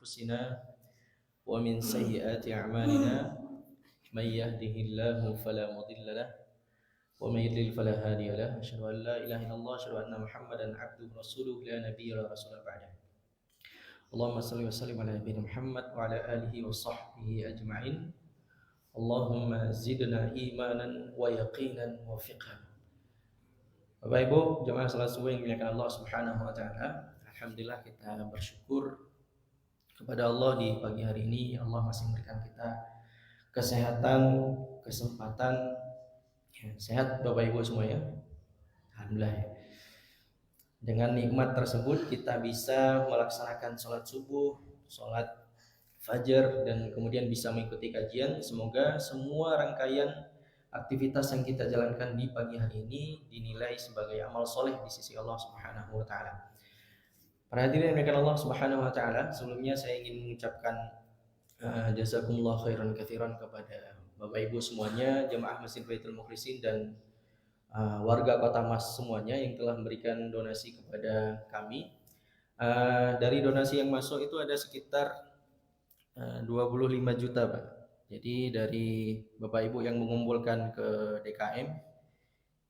أنفسنا ومن سيئات أعمالنا من يهده الله فلا مضل له ومن يضلل فلا هادي له أشهد أن لا إله إلا الله أشهد أن محمدا عبده ورسوله لا نبي ولا رسول بعده اللهم صل وسلم على نبينا محمد وعلى آله وصحبه أجمعين اللهم زدنا إيمانا ويقينا وفقها. Bapak Ibu jemaah salat subuh yang dimuliakan Allah Subhanahu wa taala, alhamdulillah kita bersyukur kepada Allah di pagi hari ini. Allah masih memberikan kita kesehatan, kesempatan, sehat Bapak Ibu semuanya. Alhamdulillah. Dengan nikmat tersebut kita bisa melaksanakan sholat subuh, sholat fajar, dan kemudian bisa mengikuti kajian. Semoga semua rangkaian aktivitas yang kita jalankan di pagi hari ini dinilai sebagai amal soleh di sisi Allah Subhanahu wa taala. Para hadirin yang dimuliakan Allah Subhanahu wa taala, sebelumnya saya ingin mengucapkan jazakumullah khairan katsiran kepada Bapak Ibu semuanya, jemaah Masjid Baitul Mukhlisin dan warga Kota Mas semuanya yang telah memberikan donasi kepada kami. Dari donasi yang masuk itu ada sekitar 25 juta, Pak. Jadi dari Bapak Ibu yang mengumpulkan ke DKM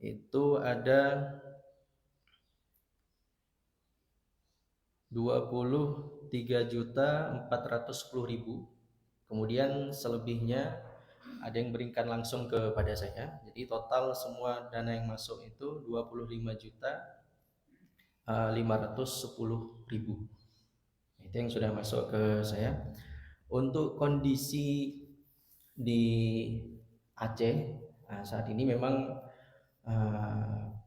itu ada 23.410.000. Kemudian selebihnya ada yang berikan langsung kepada saya. Jadi total semua dana yang masuk itu 25.510.000. Itu yang sudah masuk ke saya. Untuk kondisi di Aceh saat ini memang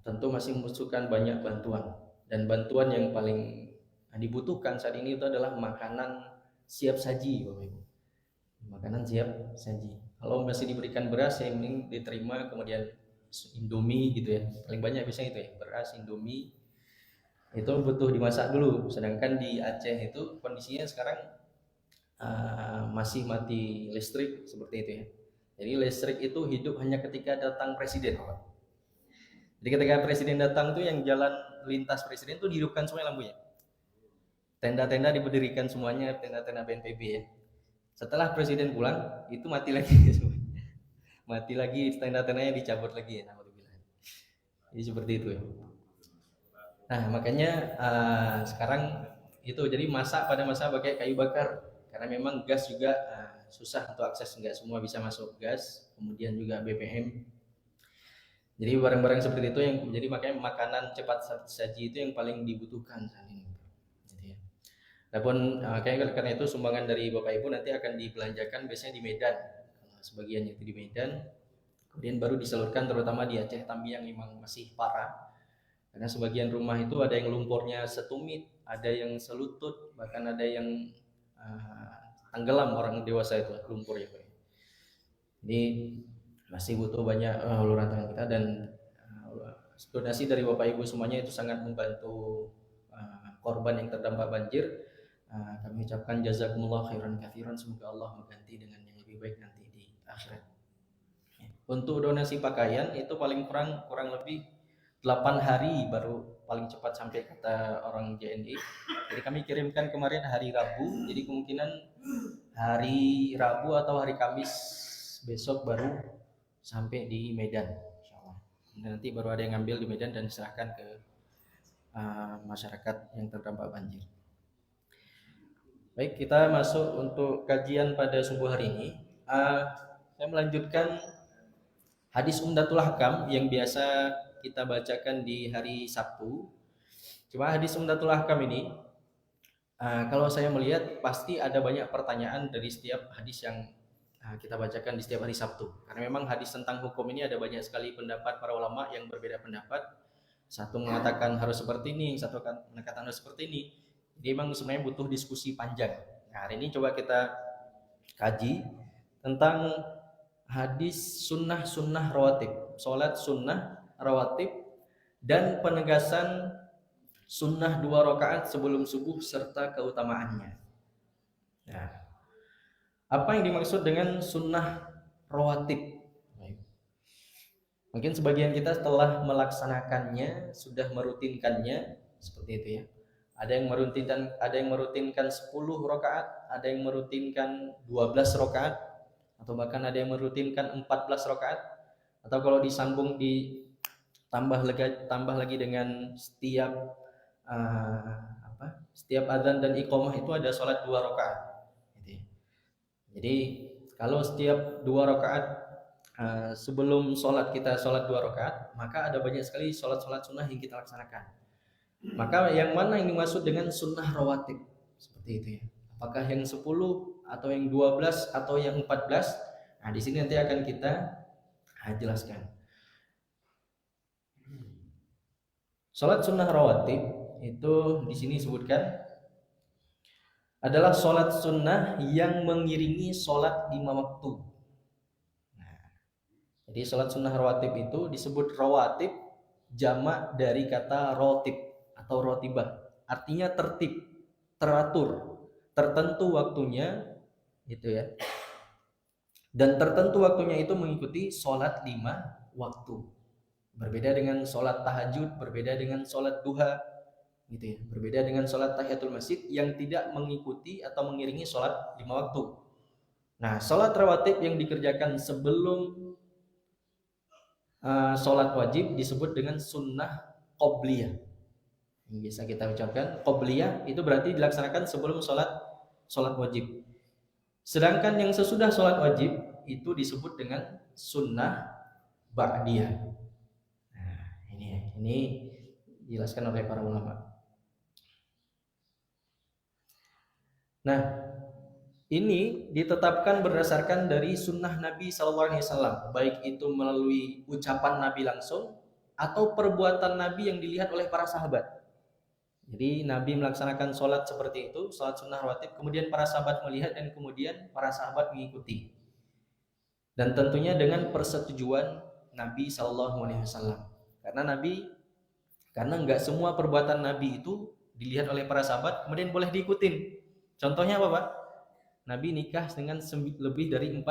tentu masih membutuhkan banyak bantuan, dan bantuan yang paling dibutuhkan saat ini itu adalah makanan siap saji, Bapak Ibu. Makanan siap saji. Kalau masih diberikan beras yang mending diterima, kemudian Indomie gitu ya. Paling banyak biasanya itu ya, beras, Indomie. Itu butuh dimasak dulu. Sedangkan di Aceh itu kondisinya sekarang masih mati listrik seperti itu ya. Jadi listrik itu hidup hanya ketika datang presiden, Pak. Jadi ketika presiden datang tuh yang jalan lintas presiden tuh dihidupkan semua lampunya. Tenda-tenda diberdirikan semuanya, tenda-tenda BNPB ya. Setelah presiden pulang itu mati lagi. Mati lagi, tenda-tendanya dicabut lagi ya. Jadi seperti itu ya. Nah makanya sekarang itu jadi masak pada masa pakai kayu bakar. Karena memang gas juga susah untuk akses, nggak semua bisa masuk gas, kemudian juga BBM. Jadi barang-barang seperti itu yang jadi makanya makanan cepat saji itu yang paling dibutuhkan saat ini. Gitu ya. Adapun karena itu sumbangan dari Bapak Ibu nanti akan dibelanjakan biasanya di Medan, sebagiannya itu di Medan, kemudian baru disalurkan terutama di Aceh Tambi yang memang masih parah. Karena sebagian rumah itu ada yang lumpurnya setumit, ada yang selutut, bahkan ada yang tenggelam orang dewasa itu lumpur ya Pak. Jadi masih butuh banyak uluran tangan kita, dan donasi dari Bapak Ibu semuanya itu sangat membantu korban yang terdampak banjir. Kami ucapkan jazakumullah khairan katsiran, semoga Allah mengganti dengan yang lebih baik nanti di akhirat. Untuk donasi pakaian itu paling kurang lebih 8 hari baru paling cepat sampai, kata orang JNI. Jadi kami kirimkan kemarin hari Rabu, jadi kemungkinan hari Rabu atau hari Kamis besok baru sampai di Medan, insyaallah. Nanti baru ada yang ngambil di Medan dan diserahkan ke masyarakat yang terdampak banjir. Baik, kita masuk untuk kajian pada subuh hari ini. Saya melanjutkan hadis Umdatul Ahkam yang biasa kita bacakan di hari Sabtu. Cuma hadis Umdatul Ahkam ini, kalau saya melihat pasti ada banyak pertanyaan dari setiap hadis yang kita bacakan di setiap hari Sabtu. Karena memang hadis tentang hukum ini ada banyak sekali pendapat para ulama yang berbeda pendapat. Satu mengatakan harus seperti ini, satu mengatakan harus seperti ini. Jadi memang sebenarnya butuh diskusi panjang. Nah, hari ini coba kita kaji tentang hadis sunnah rawatib, sholat sunnah rawatib, dan penegasan sunnah 2 rakaat sebelum subuh serta keutamaannya. Nah, apa yang dimaksud dengan sunnah rawatib? Mungkin sebagian kita setelah melaksanakannya, sudah merutinkannya seperti itu ya. Ada yang merutinkan 10 rakaat, ada yang merutinkan 12 rakaat, atau bahkan ada yang merutinkan 14 rakaat. Atau kalau disambung tambah lagi dengan setiap adzan dan iqamah itu ada sholat 2 rakaat. Jadi kalau setiap 2 rakaat sebelum sholat kita sholat 2 rakaat, maka ada banyak sekali sholat-sholat sunnah yang kita laksanakan. Maka yang mana yang dimaksud dengan sunnah rawatib? Seperti itu ya. Apakah yang 10 atau yang 12 atau yang 14? Nah, di sini nanti akan kita jelaskan. Salat sunnah rawatib itu di sini disebutkan adalah salat sunnah yang mengiringi salat 5 waktu. Nah, jadi salat sunnah rawatib itu disebut rawatib jamak dari kata rotib atau rotibah, artinya tertib, teratur, tertentu waktunya, gitu ya. Dan tertentu waktunya itu mengikuti sholat 5 waktu. Berbeda dengan sholat tahajud, berbeda dengan sholat duha, gitu ya. Berbeda dengan sholat tahiyatul masjid yang tidak mengikuti atau mengiringi sholat 5 waktu. Nah, sholat rawatib yang dikerjakan sebelum sholat wajib disebut dengan sunnah qobliyah. Yang biasa kita ucapkan qobliyah itu berarti dilaksanakan sebelum sholat wajib. Sedangkan yang sesudah sholat wajib itu disebut dengan sunnah ba'diyah. Nah, ini dijelaskan oleh para ulama. Nah, ini ditetapkan berdasarkan dari sunnah Nabi SAW, baik itu melalui ucapan Nabi langsung atau perbuatan Nabi yang dilihat oleh para sahabat. Jadi Nabi melaksanakan sholat seperti itu, sholat sunnah rawatib, kemudian para sahabat melihat dan kemudian para sahabat mengikuti. Dan tentunya dengan persetujuan Nabi SAW. Karena nggak semua perbuatan Nabi itu dilihat oleh para sahabat kemudian boleh diikutin. Contohnya apa Pak? Nabi nikah dengan lebih dari 4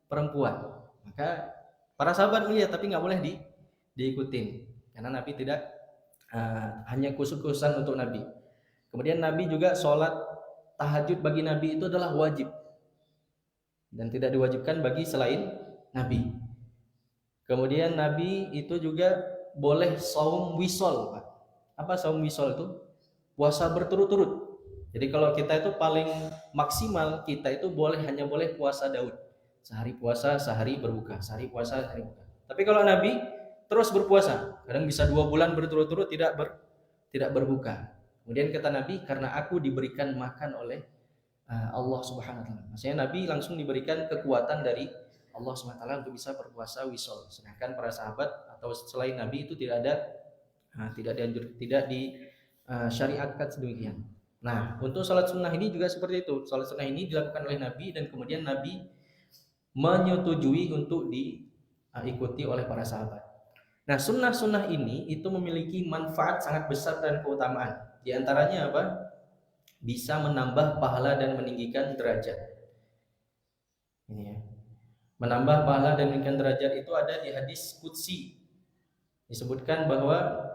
perempuan. Maka para sahabat melihat tapi nggak boleh diikutin. Karena Nabi tidak hanya khusus-khususan untuk Nabi. Kemudian Nabi juga sholat tahajud bagi Nabi itu adalah wajib dan tidak diwajibkan bagi selain Nabi. Kemudian Nabi itu juga boleh saum wisol. Apa saum wisol itu? Puasa berturut-turut. Jadi kalau kita itu paling maksimal kita itu hanya boleh puasa Daud. Sehari puasa, sehari berbuka. Sehari puasa, sehari berbuka. Tapi kalau Nabi terus berpuasa, kadang bisa 2 bulan berturut-turut tidak berbuka. Kemudian kata Nabi, karena aku diberikan makan oleh Allah Subhanahu wa taala. Maksudnya Nabi langsung diberikan kekuatan dari Allah Subhanahu wa taala untuk bisa berpuasa wisol. Sedangkan para sahabat atau selain Nabi itu tidak disyariatkan sedemikian. Nah, untuk salat sunnah ini juga seperti itu. Salat sunnah ini dilakukan oleh Nabi dan kemudian Nabi menyetujui untuk diikuti oleh para sahabat. Nah, sunnah-sunnah ini itu memiliki manfaat sangat besar dan keutamaan. Di antaranya apa? Bisa menambah pahala dan meninggikan derajat. Ini ya. Menambah pahala dan meninggikan derajat itu ada di hadis qudsi. Disebutkan bahwa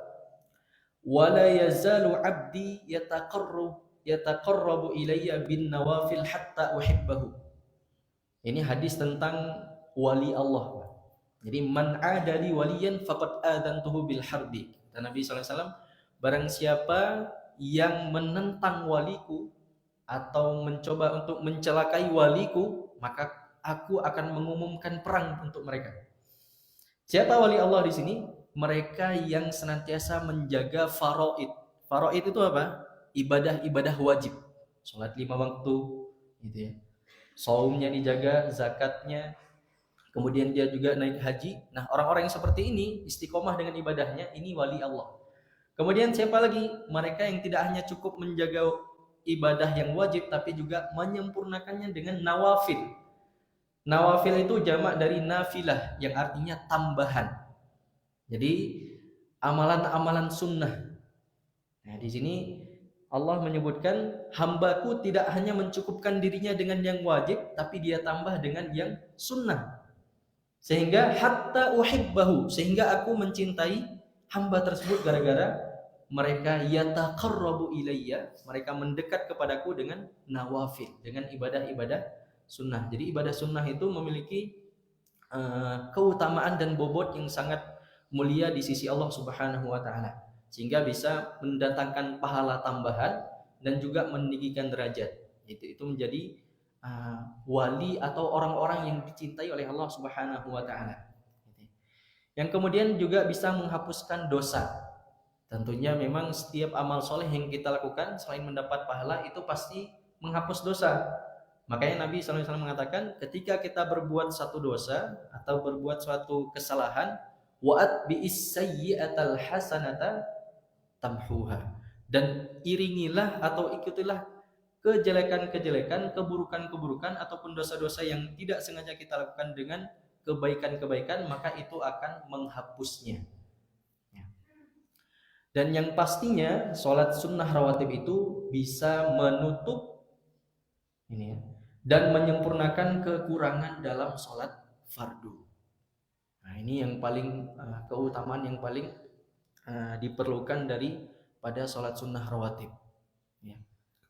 wala yazalu 'abdi yataqarrabu ilayya bin nawafil hatta uhibbahu. Ini hadis tentang wali Allah. Jadi man adali waliyan faqad adantuhu bil harbi. Dan Nabi SAW, barang siapa yang menentang waliku atau mencoba untuk mencelakai waliku, maka aku akan mengumumkan perang untuk mereka. Siapa wali Allah di sini? Mereka yang senantiasa menjaga faraid. Faraid itu apa? Ibadah-ibadah wajib. Salat 5 waktu, gitu ya. Saumnya dijaga, zakatnya, kemudian dia juga naik haji. Nah, orang-orang yang seperti ini istiqomah dengan ibadahnya, ini wali Allah. Kemudian siapa lagi? Mereka yang tidak hanya cukup menjaga ibadah yang wajib, tapi juga menyempurnakannya dengan nawafil. Nawafil itu jamak dari nafilah, yang artinya tambahan. Jadi amalan-amalan sunnah. Nah, di sini Allah menyebutkan hambaku tidak hanya mencukupkan dirinya dengan yang wajib, tapi dia tambah dengan yang sunnah. Sehingga hatta uhibbahu, sehingga aku mencintai hamba tersebut gara-gara mereka yataqarrabu ilayya, mereka mendekat kepadaku dengan nawafil, dengan ibadah-ibadah sunnah. Jadi ibadah sunnah itu memiliki keutamaan dan bobot yang sangat mulia di sisi Allah Subhanahu wa taala, sehingga bisa mendatangkan pahala tambahan dan juga meninggikan derajat. Itu menjadi wali atau orang-orang yang dicintai oleh Allah Subhanahu wa taala. Yang kemudian juga bisa menghapuskan dosa. Tentunya memang setiap amal soleh yang kita lakukan selain mendapat pahala itu pasti menghapus dosa. Makanya Nabi SAW mengatakan ketika kita berbuat satu dosa atau berbuat suatu kesalahan, wa'at bi'is sayyi'atal hasanata tamhuha, dan iringilah atau ikutilah kejelekan-kejelekan, keburukan-keburukan ataupun dosa-dosa yang tidak sengaja kita lakukan dengan kebaikan-kebaikan, maka itu akan menghapusnya. Dan yang pastinya sholat sunnah rawatib itu bisa menutup ini ya, dan menyempurnakan kekurangan dalam sholat fardu. Nah ini yang paling keutamaan yang paling diperlukan pada sholat sunnah rawatib. Ya.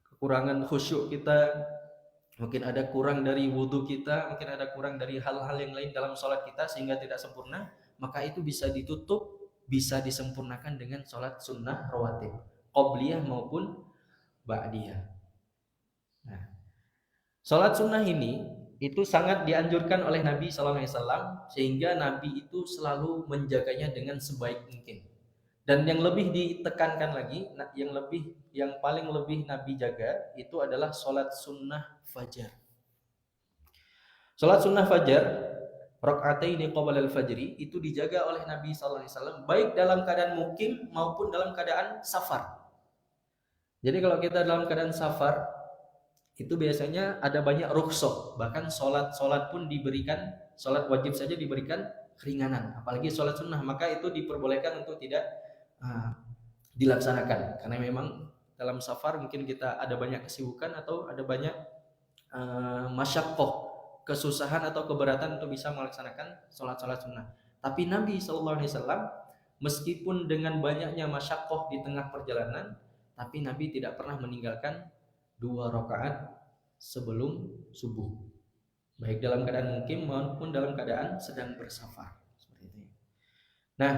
Kekurangan khusyuk kita, mungkin ada kurang dari wudhu kita, mungkin ada kurang dari hal-hal yang lain dalam sholat kita sehingga tidak sempurna, maka itu bisa ditutup, bisa disempurnakan dengan sholat sunnah rawatib, qobliyah maupun ba'diyah. Nah, sholat sunnah ini itu sangat dianjurkan oleh Nabi SAW, sehingga Nabi itu selalu menjaganya dengan sebaik mungkin. Dan yang lebih ditekankan lagi, yang paling lebih Nabi jaga itu adalah sholat sunnah fajar. Sholat sunnah fajar, rakaataini qabla al-fajri, itu dijaga oleh Nabi SAW baik dalam keadaan mukim maupun dalam keadaan safar. Jadi kalau kita dalam keadaan safar, itu biasanya ada banyak rukhsah, bahkan sholat pun diberikan, sholat wajib saja diberikan keringanan, apalagi sholat sunnah, maka itu diperbolehkan untuk tidak dilaksanakan, karena memang dalam safar mungkin kita ada banyak kesibukan atau ada banyak masyaqqah, kesusahan atau keberatan untuk bisa melaksanakan sholat sunnah. Tapi Nabi SAW meskipun dengan banyaknya masyaqqah di tengah perjalanan, tapi Nabi tidak pernah meninggalkan 2 rakaat sebelum subuh, baik dalam keadaan mukim maupun dalam keadaan sedang bersafar. Seperti itu. Nah,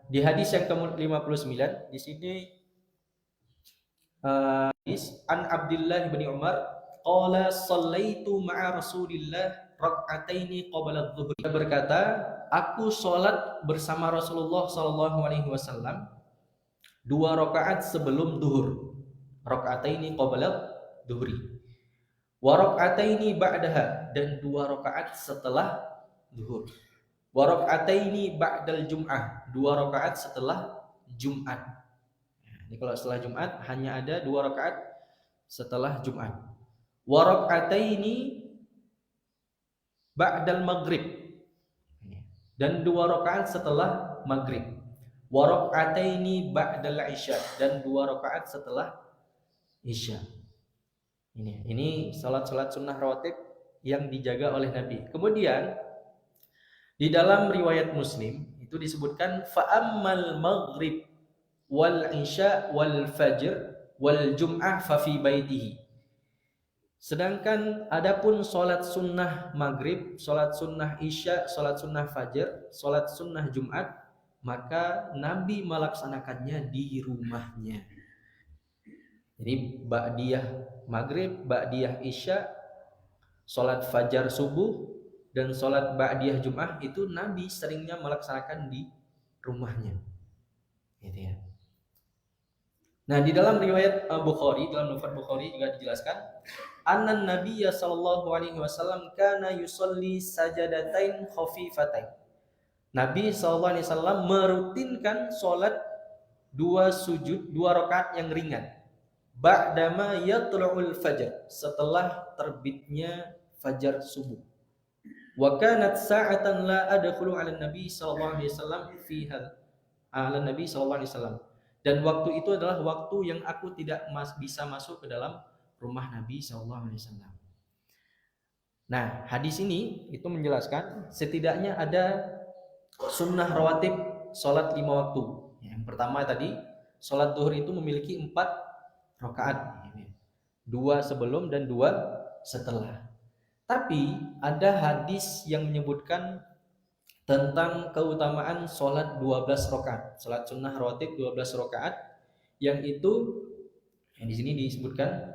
di hadis yang ke-59 di sini an Abdullah bin Umar qala shallaitu ma'a Rasulillah rak'ataini qabla adh-dhuhri. Dia berkata, aku sholat bersama Rasulullah sallallahu alaihi wasallam 2 rakaat sebelum duhur. Rak'ataini qabla adh-dhuhri. Wa rak'ataini ba'daha, dan 2 rakaat setelah duhur. Wa rak'ataini ba'dal jum'ah, 2 rakaat setelah Jumat. Ini kalau setelah Jumat hanya ada 2 rakaat setelah Jumat. Wa rak'ataini ba'dal maghrib, dan 2 rakaat setelah maghrib. Wa rak'ataini ba'dal isya, dan 2 rakaat setelah isya. Ini salat sunnah rawatib yang dijaga oleh Nabi. Kemudian di dalam riwayat Muslim itu disebutkan fa'ammal maghrib wal isya wal fajr wal jum'ah fa fi baitihi. Sedangkan adapun sholat sunnah maghrib, sholat sunnah isya, sholat sunnah fajar, sholat sunnah Jumat, maka Nabi melaksanakannya di rumahnya. Jadi ba'diyah maghrib, ba'diyah isya, sholat fajar subuh, dan sholat ba'diyah Jumat itu Nabi seringnya melaksanakan di rumahnya. Gitu ya. Nah, di dalam riwayat Bukhari, dalam Nufat Bukhari juga dijelaskan, anna Nabiyya sallallahu alaihi wasallam kana yusalli sajadatain khafifatain. Nabi sallallahu alaihi wasallam merutinkan salat 2 rakaat yang ringan. Ba'dama yatlu'ul fajr, setelah terbitnya fajar subuh. Wa kanat sa'atan la adkhulu 'ala Nabi sallallahu alaihi wasallam fiha 'ala Nabi sallallahu alaihi wasallam. Dan waktu itu adalah waktu yang aku tidak bisa masuk ke dalam rumah Nabi SAW. Nah, hadis ini itu menjelaskan setidaknya ada sunnah rawatib sholat 5 waktu. Yang pertama tadi sholat duhur itu memiliki 4 rakaat, 2 sebelum dan 2 setelah. Tapi ada hadis yang menyebutkan tentang keutamaan sholat 12 rakaat, sholat sunnah rawatib 12 rakaat, yang itu yang di sini disebutkan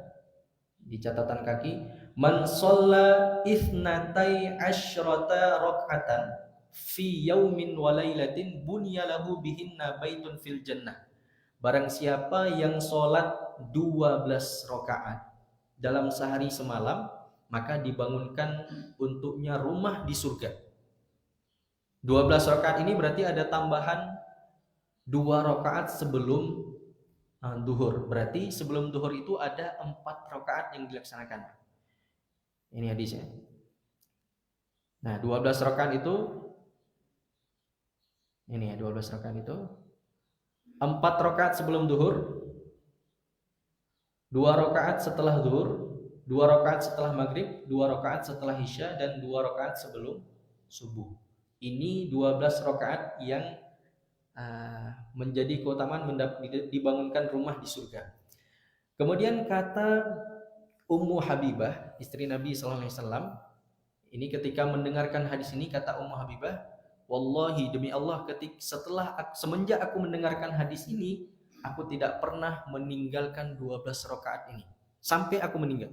di catatan kaki, man shalla ithnatai asyrata rakaatan fi yaumin wa lailatin bunya lahu bihinna baitun fil jannah. Barang siapa yang sholat 12 rakaat dalam sehari semalam, maka dibangunkan untuknya rumah di surga. 12 rakaat ini berarti ada tambahan 2 rakaat sebelum duhur. Berarti sebelum duhur itu ada 4 rakaat yang dilaksanakan. Ini hadisnya. Nah, 12 rakaat itu ini ya, 12 rakaat itu 4 rakaat sebelum duhur, 2 rakaat setelah duhur, 2 rakaat setelah maghrib, 2 rakaat setelah isya, dan 2 rakaat sebelum subuh. Ini 12 rakaat yang menjadi keutamaan dibangunkan rumah di surga. Kemudian kata Ummu Habibah, istri Nabi SAW, ini ketika mendengarkan hadis ini, kata Ummu Habibah, wallahi demi Allah, semenjak aku mendengarkan hadis ini, aku tidak pernah meninggalkan 12 rakaat ini sampai aku meninggal.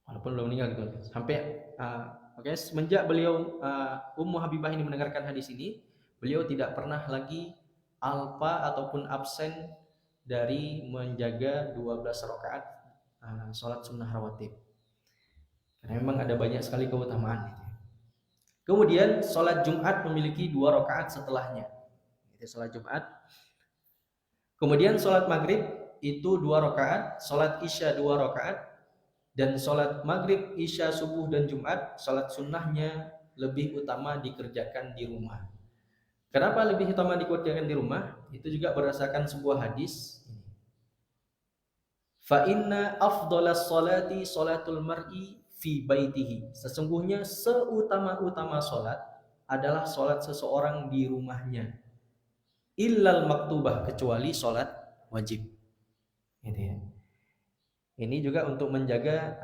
Walaupun belum meninggal gitu. Sampai semenjak beliau Ummu Habibah ini mendengarkan hadis ini, beliau tidak pernah lagi alpa ataupun absen dari menjaga 12 rakaat sholat sunnah rawatib. Karena memang ada banyak sekali keutamaan. Kemudian sholat Jumat memiliki 2 rakaat setelahnya. Itu sholat Jumat. Kemudian sholat maghrib itu 2 rakaat, sholat isya 2 rakaat, dan sholat maghrib, isya, subuh, dan Jumat, sholat sunnahnya lebih utama dikerjakan di rumah. Kenapa lebih utama dikerjakan di rumah? Itu juga berdasarkan sebuah hadis. Fa inna afdalas sholati sholatul mar'i fi baitihi. Sesungguhnya seutama-utama sholat adalah sholat seseorang di rumahnya. Illal maktubah, kecuali sholat wajib. Gitu ya. Ini juga untuk menjaga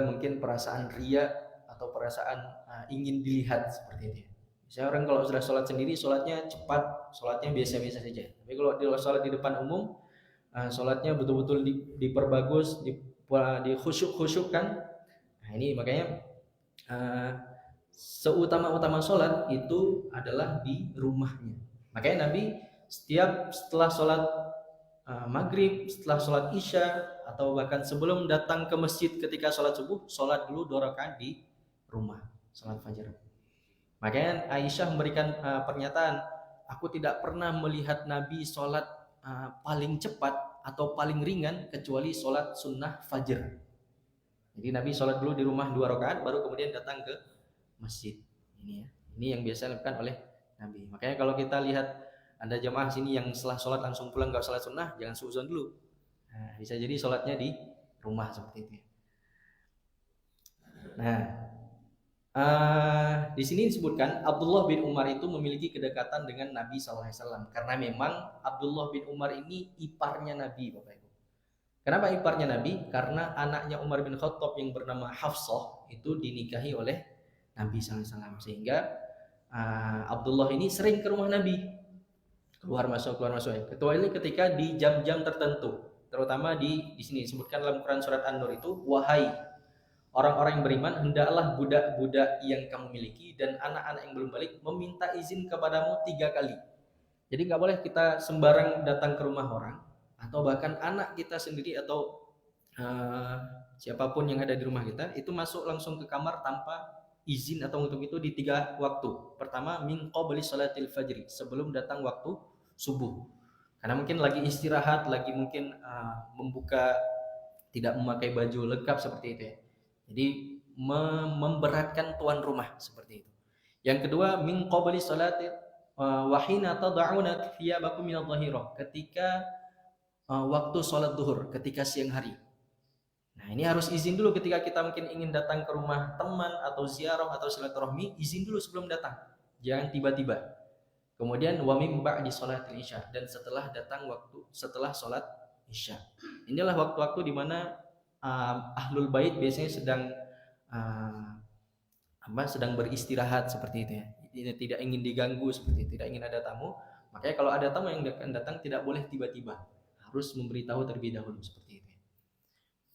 mungkin perasaan riya atau perasaan ingin dilihat seperti itu. Misalnya orang kalau sudah sholat sendiri, sholatnya cepat, sholatnya biasa-biasa saja. Tapi kalau dia sholat di depan umum, sholatnya betul-betul diperbagus, dikhusyuk-khusyukkan. Nah ini makanya seutama-utama sholat itu adalah di rumahnya. Makanya Nabi setelah sholat maghrib, setelah sholat isya, atau bahkan sebelum datang ke masjid ketika sholat subuh, sholat dulu 2 rakaat di rumah, sholat fajar. Makanya Aisyah memberikan pernyataan, aku tidak pernah melihat Nabi sholat paling cepat atau paling ringan kecuali sholat sunnah fajar. Jadi Nabi sholat dulu di rumah 2 rakaat, baru kemudian datang ke masjid. Ini yang biasa dilakukan oleh Nabi. Makanya kalau kita lihat ada jamaah sini yang setelah sholat langsung pulang gak sholat sunnah, jangan suudzon dulu. Nah, bisa jadi sholatnya di rumah seperti itu. Nah, di sini disebutkan Abdullah bin Umar itu memiliki kedekatan dengan Nabi SAW, karena memang Abdullah bin Umar ini iparnya Nabi, Bapak Ibu. Kenapa iparnya Nabi? Karena anaknya Umar bin Khattab yang bernama Hafsah itu dinikahi oleh Nabi SAW, sehingga Abdullah ini sering ke rumah Nabi, keluar masuk. Kecuali ketika di jam-jam tertentu, terutama di sini disebutkan dalam Quran surat An-Nur itu, wahai orang-orang yang beriman, hendaklah budak-budak yang kamu miliki dan anak-anak yang belum balik meminta izin kepadamu 3 kali. Jadi nggak boleh kita sembarang datang ke rumah orang, atau bahkan anak kita sendiri atau siapapun yang ada di rumah kita itu masuk langsung ke kamar tanpa izin atau untuk itu di 3 waktu. Pertama, min qabli salatil fajri, sebelum datang waktu subuh. Karena mungkin lagi istirahat, lagi mungkin membuka, tidak memakai baju lengkap seperti itu ya. Jadi memberatkan tuan rumah seperti itu. Yang kedua, min qabli salati wa hina tad'una thiyabakum min adh-dhahirah, ketika waktu sholat duhur, ketika siang hari. Nah, ini harus izin dulu ketika kita mungkin ingin datang ke rumah teman atau ziarah atau silaturahmi, izin dulu sebelum datang. Jangan tiba-tiba. Kemudian wa mim ba'di sholatil isya, dan setelah datang waktu setelah sholat isya. Inilah waktu-waktu di mana ahlul bait biasanya sedang beristirahat seperti itu ya. Tidak ingin diganggu seperti itu, tidak ingin ada tamu. Makanya kalau ada tamu yang datang tidak boleh tiba-tiba, harus memberitahu terlebih dahulu seperti itu.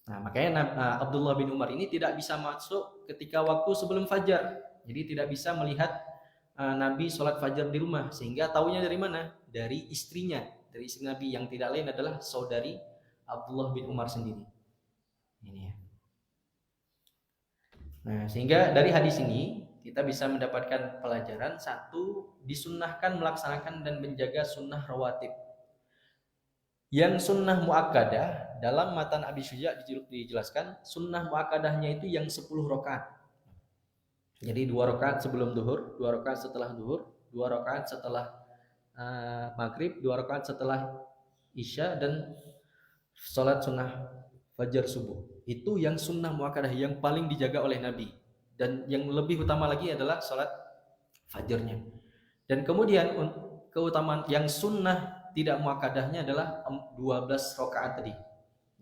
Nah, makanya Abdullah bin Umar ini tidak bisa masuk ketika waktu sebelum fajar. Jadi tidak bisa melihat Nabi sholat fajar di rumah, sehingga taunya dari mana? Dari istrinya, dari istri Nabi yang tidak lain adalah saudari Abdullah bin Umar sendiri. Ini ya. Nah, sehingga dari hadis ini kita bisa mendapatkan pelajaran, satu, disunnahkan melaksanakan dan menjaga sunnah rawatib. Yang sunnah muakkadah dalam matan Abi Syuja dijelaskan, sunnah muakkadahnya itu yang 10 rakaat. Jadi 2 rakaat sebelum duhur, 2 rakaat setelah duhur, 2 rakaat setelah maghrib, 2 rakaat setelah isya, dan sholat sunnah fajar subuh. Itu yang sunnah muakkadah yang paling dijaga oleh Nabi. Dan yang lebih utama lagi adalah sholat fajarnya. Dan kemudian keutamaan yang sunnah tidak muakkadahnya adalah 12 rakaat tadi.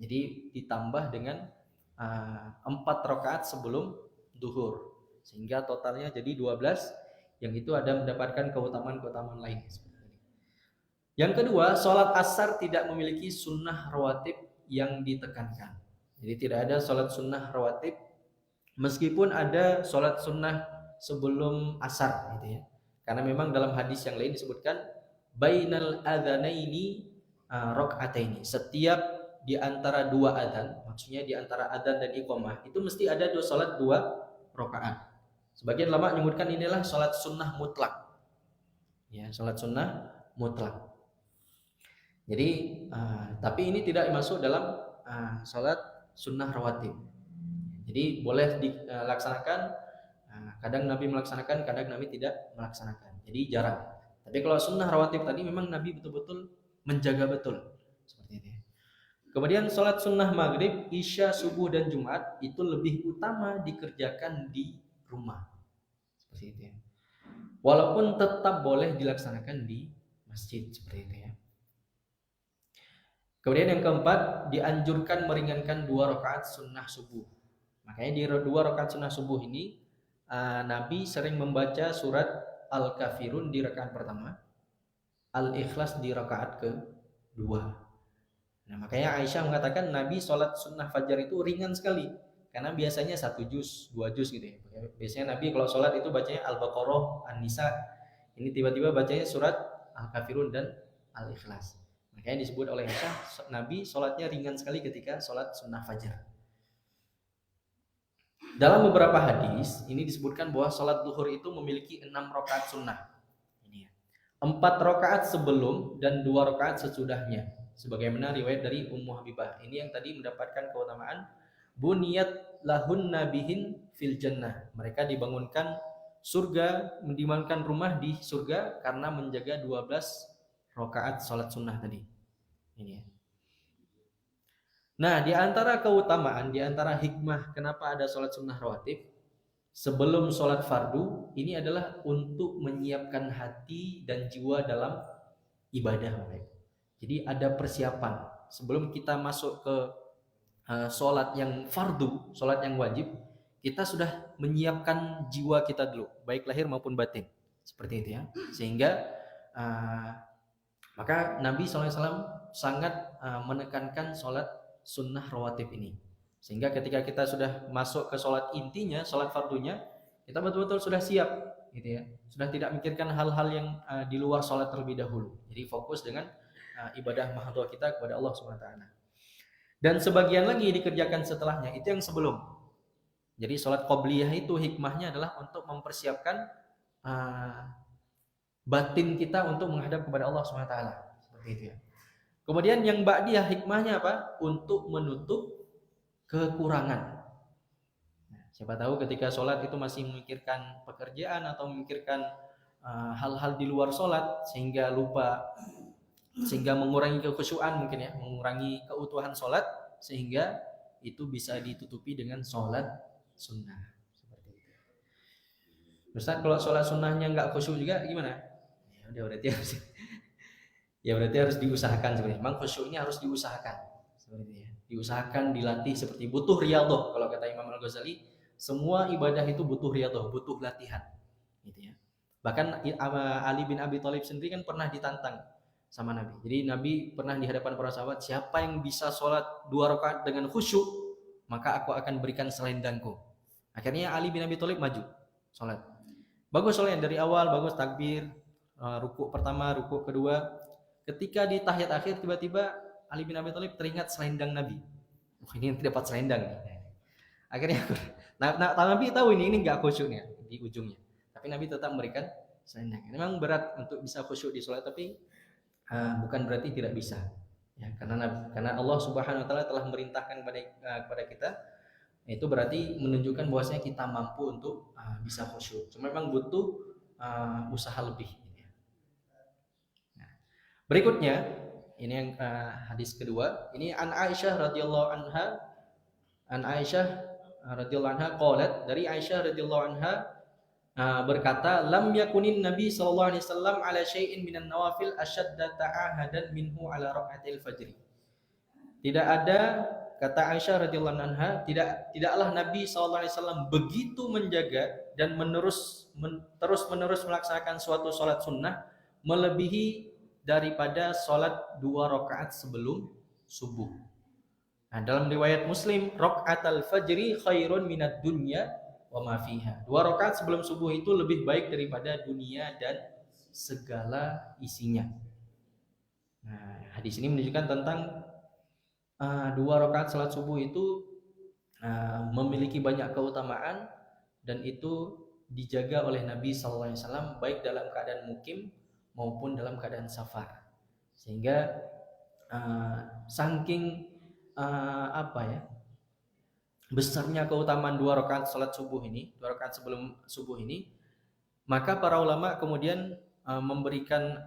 Jadi ditambah dengan 4 rakaat sebelum duhur, sehingga totalnya jadi 12, yang itu ada mendapatkan keutamaan-keutamaan lain. Yang kedua, sholat asar tidak memiliki sunnah rawatib yang ditekankan. Jadi tidak ada sholat sunnah rawatib, meskipun ada sholat sunnah sebelum asar gitu ya. Karena memang dalam hadis yang lain disebutkan bainal adzanaini rakaataini. Setiap di antara 2 adzan, maksudnya di antara adzan dan iqamah, itu mesti ada sholat 2 rakaat. Sebagian ulama menyebutkan inilah sholat sunnah mutlak. Ya, sholat sunnah mutlak. Jadi tapi ini tidak masuk dalam sholat sunnah rawatib. Jadi boleh dilaksanakan, kadang Nabi melaksanakan, kadang Nabi tidak melaksanakan. Jadi jarang. Tapi kalau sunnah rawatib tadi memang Nabi betul-betul menjaga betul seperti itu. Kemudian sholat sunnah maghrib, isya, subuh, dan Jumat itu lebih utama dikerjakan di rumah seperti itu ya. Walaupun tetap boleh dilaksanakan di masjid seperti itu ya. Kemudian yang keempat, dianjurkan meringankan 2 rakaat sunnah subuh. Makanya di 2 rakaat sunnah subuh ini Nabi sering membaca surat Al-Kafirun di rakaat pertama, Al-Ikhlas di rakaat kedua. Nah, makanya Aisyah mengatakan Nabi sholat sunnah fajar itu ringan sekali, karena biasanya 1 juz, 2 juz gitu ya. Biasanya Nabi kalau sholat itu bacanya Al-Baqarah, An-Nisa. Ini tiba-tiba bacanya surat Al-Kafirun dan Al-Ikhlas. Makanya disebut oleh Aisyah, Nabi sholatnya ringan sekali ketika sholat sunnah fajar. Dalam beberapa hadis ini disebutkan bahwa sholat duhur itu memiliki 6 rakaat sunnah. Ini ya. 4 rakaat sebelum dan 2 rakaat sesudahnya, sebagaimana riwayat dari Ummu Habibah. Ini yang tadi mendapatkan keutamaan buniyat lahun nabihin fil jannah. Mereka dibangunkan surga, dibangunkan rumah di surga karena menjaga 12 rakaat sholat sunnah tadi. Ini ya. Nah, di antara keutamaan, di antara hikmah kenapa ada sholat sunnah rawatib sebelum sholat fardu, ini adalah untuk menyiapkan hati dan jiwa dalam ibadah. Jadi ada persiapan sebelum kita masuk ke sholat yang fardu, sholat yang wajib, kita sudah menyiapkan jiwa kita dulu, baik lahir maupun batin, seperti itu ya. Sehingga maka Nabi SAW sangat menekankan sholat sunnah rawatib ini, sehingga ketika kita sudah masuk ke sholat intinya, sholat fardunya, kita betul-betul sudah siap gitu ya, sudah tidak mikirkan hal-hal yang di luar sholat terlebih dahulu. Jadi fokus dengan ibadah mahdhah kita kepada Allah SWT. Dan sebagian lagi dikerjakan setelahnya, itu yang sebelum. Jadi sholat qobliyah itu hikmahnya adalah untuk mempersiapkan batin kita untuk menghadap kepada Allah SWT, seperti itu ya. Kemudian yang ba'diyah hikmahnya apa? Untuk menutup kekurangan. Nah, siapa tahu ketika sholat itu masih memikirkan pekerjaan atau memikirkan hal-hal di luar sholat, sehingga lupa, sehingga mengurangi kekhusyuan mungkin ya, mengurangi keutuhan sholat, sehingga itu bisa ditutupi dengan sholat sunnah seperti itu. Ustaz, kalau sholat sunnahnya nggak khusyuk juga gimana? Ya Ya berarti harus ya berarti harus diusahakan sebenarnya. Memang khusyuk ini harus diusahakan seperti ya. Diusahakan, dilatih, seperti butuh riyadhah. Kalau kata Imam Al-Ghazali, semua ibadah itu butuh riyadhah, butuh latihan. Gitu ya. Bahkan Ali bin Abi Thalib sendiri kan pernah ditantang sama Nabi. Jadi Nabi pernah di hadapan para sahabat, siapa yang bisa sholat 2 rakaat dengan khusyuk, maka aku akan berikan selendangku. Akhirnya Ali bin Abi Thalib maju sholat. Bagus sholatnya dari awal, bagus takbir, rukuk pertama, rukuk kedua. Ketika di tahiyat akhir tiba-tiba Ali bin Abi Thalib teringat selendang Nabi. Oh, ini dapat selendang. Akhirnya Nabi tahu ini enggak khusyuknya di ujungnya. Tapi Nabi tetap memberikan selendang. Memang berat untuk bisa khusyuk di sholat, tapi bukan berarti tidak bisa. Ya, karena Allah Subhanahu wa taala telah memerintahkan kepada kita, itu berarti menunjukkan bahwasanya kita mampu untuk bisa khusyuk. Cuma memang butuh usaha lebih. Nah, berikutnya ini yang hadis kedua. Ini an Aisyah radhiyallahu anha, qalat, dari Aisyah radhiyallahu anha berkata, lam yakunin Nabi sallallahu alaihi wasallam ala syai'in minan nawafil ashadda ta'ahadan minhu ala raka'atil fajri. Tidak ada, kata Aisyah radhiyallahu anha, tidaklah Nabi sallallahu alaihi wasallam begitu menjaga dan terus-menerus melaksanakan suatu salat sunnah melebihi daripada salat 2 rakaat sebelum subuh. Nah, dalam riwayat Muslim, raka'atul fajri khairun minad dunya wa ma fiha. 2 rakaat sebelum subuh itu lebih baik daripada dunia dan segala isinya. Nah, hadis ini menunjukkan tentang 2 rakaat salat subuh itu memiliki banyak keutamaan, dan itu dijaga oleh Nabi sallallahu alaihi wasallam baik dalam keadaan mukim maupun dalam keadaan safar. Sehingga saking besarnya keutamaan 2 rakaat salat subuh ini, 2 rakaat sebelum subuh ini, maka para ulama kemudian memberikan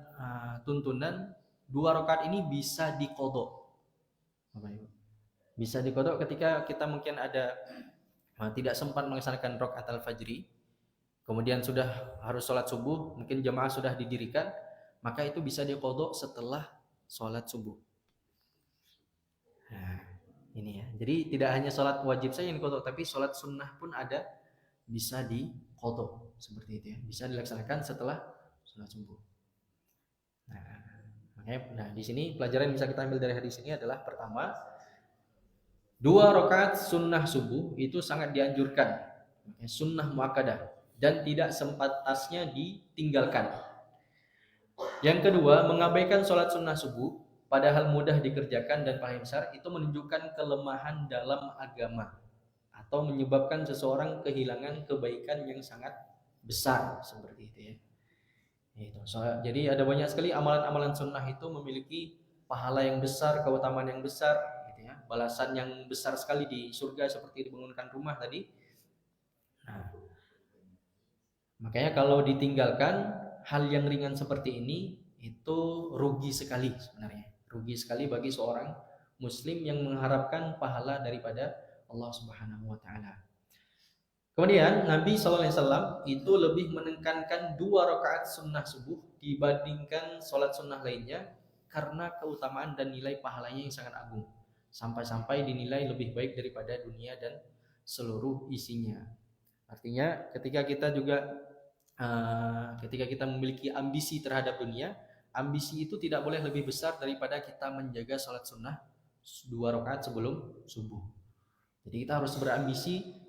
tuntunan 2 rakaat ini bisa diqodok. Bisa diqodok ketika kita mungkin ada tidak sempat melaksanakan rakaat al-fajri, kemudian sudah harus sholat subuh, mungkin jamaah sudah didirikan, maka itu bisa diqodok setelah sholat subuh. Nah, ini ya. Jadi tidak hanya sholat wajib saja yang diqodok, tapi sholat sunnah pun ada bisa diqodok seperti itu ya. Bisa dilaksanakan setelah sholat subuh. Nah, di sini pelajaran yang bisa kita ambil dari hadis ini adalah, pertama, 2 rakaat sunnah subuh itu sangat dianjurkan, sunnah muakkadah, dan tidak sepantasnya ditinggalkan. Yang kedua, mengabaikan sholat sunnah subuh padahal mudah dikerjakan dan paling besar, itu menunjukkan kelemahan dalam agama atau menyebabkan seseorang kehilangan kebaikan yang sangat besar, seperti itu ya. Jadi ada banyak sekali amalan-amalan sunnah itu memiliki pahala yang besar, keutamaan yang besar, gitu ya, balasan yang besar sekali di surga, seperti dibangunkan rumah tadi. Nah, makanya kalau ditinggalkan hal yang ringan seperti ini, itu rugi sekali sebenarnya, rugi sekali bagi seorang muslim yang mengharapkan pahala daripada Allah Subhanahu wa taala. Kemudian Nabi SAW itu lebih menekankan 2 rakaat sunnah subuh dibandingkan sholat sunnah lainnya karena keutamaan dan nilai pahalanya yang sangat agung, sampai-sampai dinilai lebih baik daripada dunia dan seluruh isinya. Artinya ketika kita memiliki ambisi terhadap dunia, ambisi itu tidak boleh lebih besar daripada kita menjaga sholat sunnah 2 rakaat sebelum subuh. Jadi kita harus berambisi,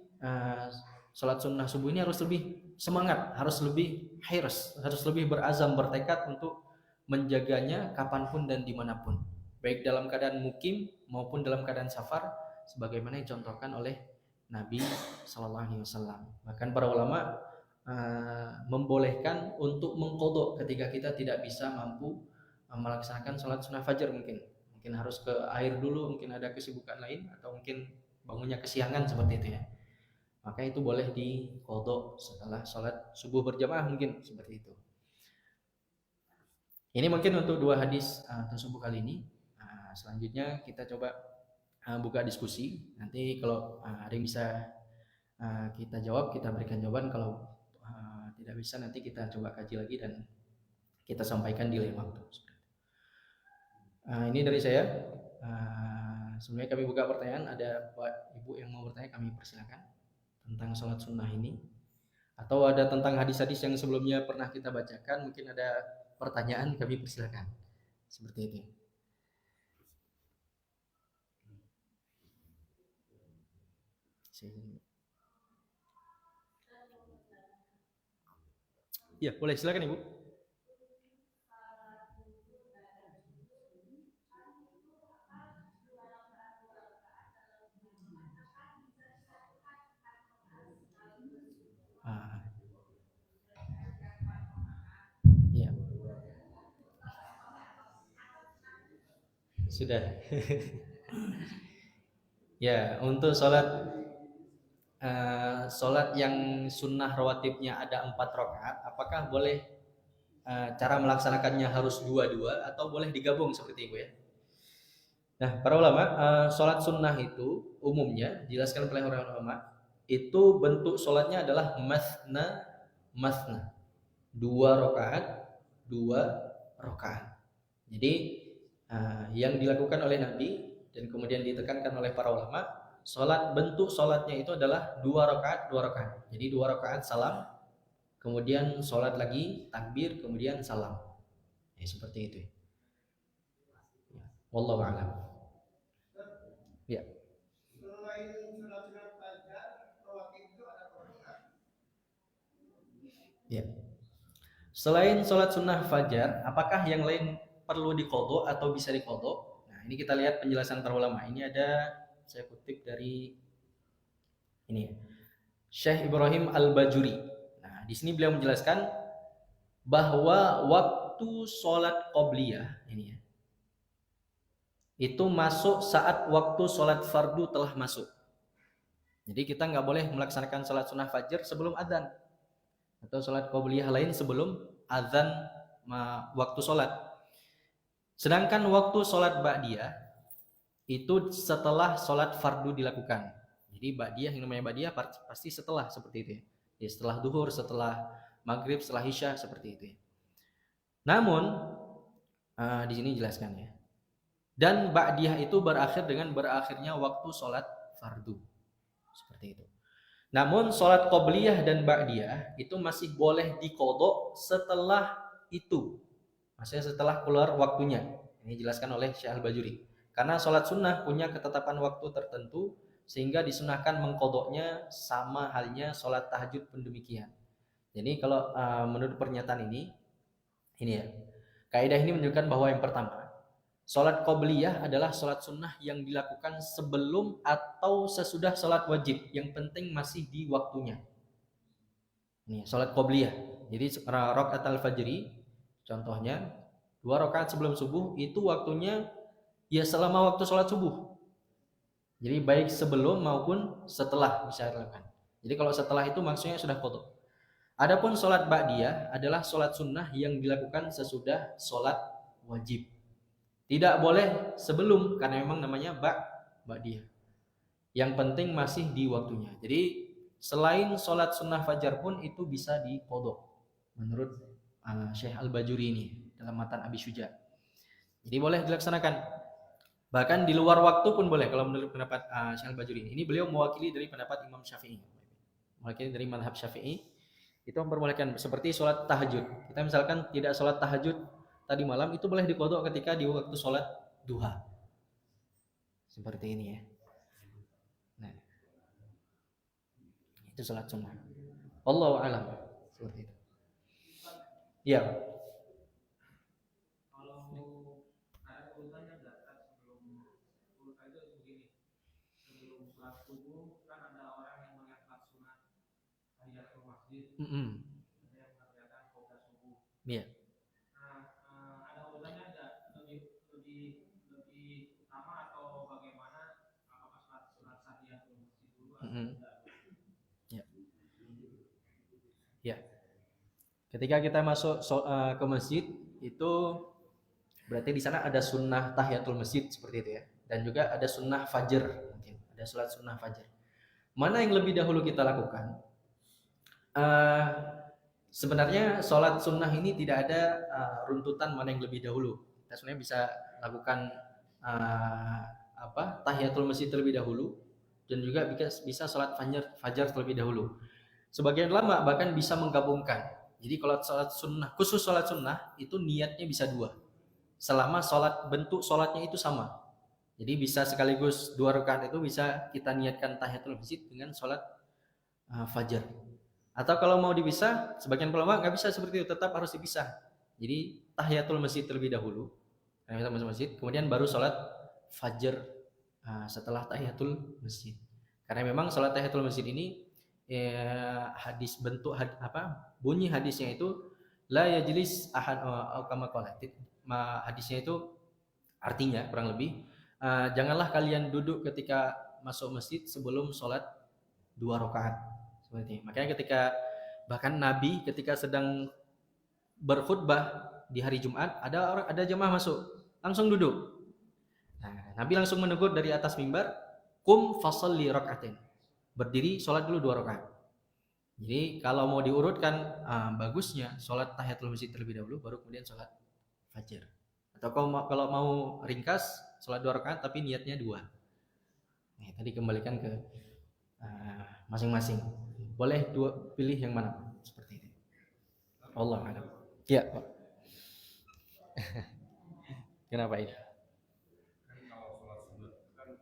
sholat sunnah subuh ini harus lebih semangat, harus lebih hirs, harus lebih berazam, bertekad untuk menjaganya kapanpun dan dimanapun, baik dalam keadaan mukim maupun dalam keadaan safar, sebagaimana yang dicontohkan oleh Nabi SAW. Bahkan para ulama membolehkan untuk mengqodok ketika kita tidak bisa mampu melaksanakan sholat sunnah fajar, mungkin harus ke air dulu, mungkin ada kesibukan lain, atau mungkin bangunnya kesiangan seperti itu ya, maka itu boleh diqodok setelah sholat subuh berjamaah, mungkin seperti itu. Ini mungkin untuk 2 hadis subuh kali ini. Selanjutnya kita coba buka diskusi. Nanti kalau ada yang bisa kita jawab, kita berikan jawaban. Kalau tidak bisa, nanti kita coba kaji lagi dan kita sampaikan di lain waktu. Ini dari saya. Sebenarnya kami buka pertanyaan. Ada Bapak Ibu yang mau bertanya, kami persilakan tentang sholat sunnah ini, atau ada tentang hadis-hadis yang sebelumnya pernah kita bacakan, mungkin ada pertanyaan, kami persilakan. Seperti itu. Ya, boleh, silakan Ibu. Ya. Sudah. Ya, untuk sholat yang sunnah rawatibnya ada 4 rakaat, apakah boleh cara melaksanakannya harus dua-dua atau boleh digabung seperti itu ya? Nah, para ulama, sholat sunnah itu umumnya dijelaskan oleh orang ulama itu bentuk sholatnya adalah masna masna, 2 rakaat 2 rakaat. Jadi yang dilakukan oleh Nabi dan kemudian ditekankan oleh para ulama, bentuk sholatnya itu adalah 2 rakaat 2 rakaat. Jadi 2 rakaat salam, kemudian sholat lagi takbir, kemudian salam. Ya, seperti itu. Ya. Wallahu a'lam. Ya. Ya. Selain sholat sunnah fajar, apakah yang lain perlu diqodho atau bisa diqodho? Nah, ini kita lihat penjelasan para ulama. Ini ada, saya kutip dari ini, Syekh Ibrahim Al-Bajuri. Nah, di sini beliau menjelaskan bahwa waktu sholat qobliyah ini ya, itu masuk saat waktu sholat fardu telah masuk. Jadi kita nggak boleh melaksanakan sholat sunnah fajar sebelum adzan, atau sholat qobliyah lain sebelum adzan waktu sholat. Sedangkan waktu sholat ba'diyah itu setelah sholat fardu dilakukan. Jadi ba'diyah, yang namanya ba'diyah pasti setelah, seperti itu ya. Jadi setelah duhur, setelah maghrib, setelah isya, seperti itu ya. Namun di sini jelaskan ya. Dan ba'diyah itu berakhir dengan berakhirnya waktu sholat fardu. Seperti itu. Namun sholat qobliyah dan ba'diyah itu masih boleh diqodho setelah itu, maksudnya setelah keluar waktunya. Ini dijelaskan oleh Syekh Al-Bajuri. Karena sholat sunnah punya ketetapan waktu tertentu, sehingga disunahkan mengqodhonya sama halnya sholat tahajud pun demikian. Jadi kalau menurut pernyataan ini ya, kaidah ini menunjukkan bahwa yang pertama, sholat qobliyah adalah sholat sunnah yang dilakukan sebelum atau sesudah sholat wajib. Yang penting masih di waktunya. Ini sholat qobliyah. Jadi rakaat al-fajri, contohnya 2 rakaat sebelum subuh, itu waktunya ya selama waktu sholat subuh. Jadi baik sebelum maupun setelah bisa dilakukan. Jadi kalau setelah itu maksudnya sudah qodho. Adapun sholat ba'diyah adalah sholat sunnah yang dilakukan sesudah sholat wajib. Tidak boleh sebelum, karena memang namanya ba'diyah. Yang penting masih di waktunya. Jadi selain sholat sunnah fajar pun itu bisa diqodho menurut Syekh Al-Bajuri ini dalam matan Abi Syuja. Jadi boleh dilaksanakan. Bahkan di luar waktu pun boleh kalau menurut pendapat Syekh Al-Bajuri ini. Ini beliau mewakili dari pendapat Imam Syafi'i. Mewakili dari mazhab Syafi'i. Itu memperbolehkan seperti sholat tahajud. Kita misalkan tidak sholat tahajud tadi malam, itu boleh diqodho ketika di waktu sholat duha. Seperti ini ya. Nah, itu sholat sunnah. Wallahu a'lam. Seperti itu. Ya. Kalau ada urutannya enggak sebelum itu begini. Sebelum sholat subuh kan ada orang yang melihat sunat tahiyatul masjid. Ada yang mengerjakan qobliyah subuh. Iya. Ada urutannya enggak lebih utama atau bagaimana, apakah sholat tahiyatul masjid dulu atau enggak? Ya. Ketika kita masuk ke masjid itu berarti di sana ada sunnah tahiyatul masjid seperti itu ya, dan juga ada sunnah fajar, mungkin ada sholat sunnah fajar. Mana yang lebih dahulu kita lakukan? Sebenarnya sholat sunnah ini tidak ada runtutan mana yang lebih dahulu. Kita sebenarnya bisa lakukan uh, tahiyatul masjid terlebih dahulu, dan juga bisa sholat fajar terlebih dahulu. Sebagian ulama bahkan bisa menggabungkan. Jadi kalau sholat sunnah, khusus sholat sunnah itu niatnya bisa dua, selama bentuk sholatnya itu sama. Jadi bisa sekaligus 2 rakaat itu bisa kita niatkan tahiyatul masjid dengan sholat fajar. Atau kalau mau dipisah, sebagian ulama nggak bisa seperti itu, tetap harus dipisah. Jadi tahiyatul masjid terlebih dahulu, kita masuk masjid, kemudian baru sholat fajar setelah tahiyatul masjid. Karena memang sholat tahiyatul masjid ini hadis bentuk bunyi hadisnya itu la yajlis ahad kama qala. Hadisnya itu artinya kurang lebih janganlah kalian duduk ketika masuk masjid sebelum sholat 2 rakaat. Seperti itu. Makanya bahkan Nabi ketika sedang berkhutbah di hari Jumat, ada jemaah masuk, langsung duduk. Nah, Nabi langsung menegur dari atas mimbar, kum fasalli rakaatin. Berdiri sholat dulu 2 rakaat. Jadi kalau mau diurutkan bagusnya sholat tahiyatul masjid terlebih dahulu, baru kemudian sholat fajar. Atau kalau mau ringkas, sholat 2 rakaat tapi niatnya 2. Nah, tadi kembalikan ke masing-masing. Boleh pilih yang mana seperti ini. Allah a'lam. Ya, Pak. Kenapa ini? Kan kalau sholat sunat itu kan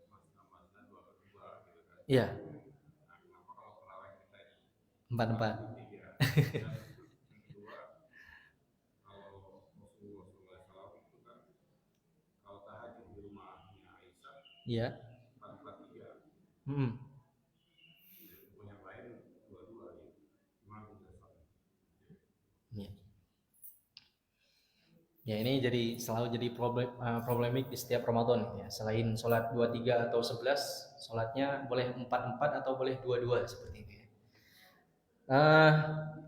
masing-masing 2/2 gitu kan. Iya. Nah, kenapa kalau tarawih kita ini 4/4? Dan kedua, kalau Rasulullah SAW itu kan kalau tahajud di rumahnya Aisyah, Iya. 4/3. Yang lain 2/2 gitu. Gimana penjelasannya? Iya. Ya, ini selalu jadi problemik di setiap Ramadan ya. Selain sholat 23 atau 11, sholatnya boleh 4/4 atau boleh 2/2 seperti itu ya.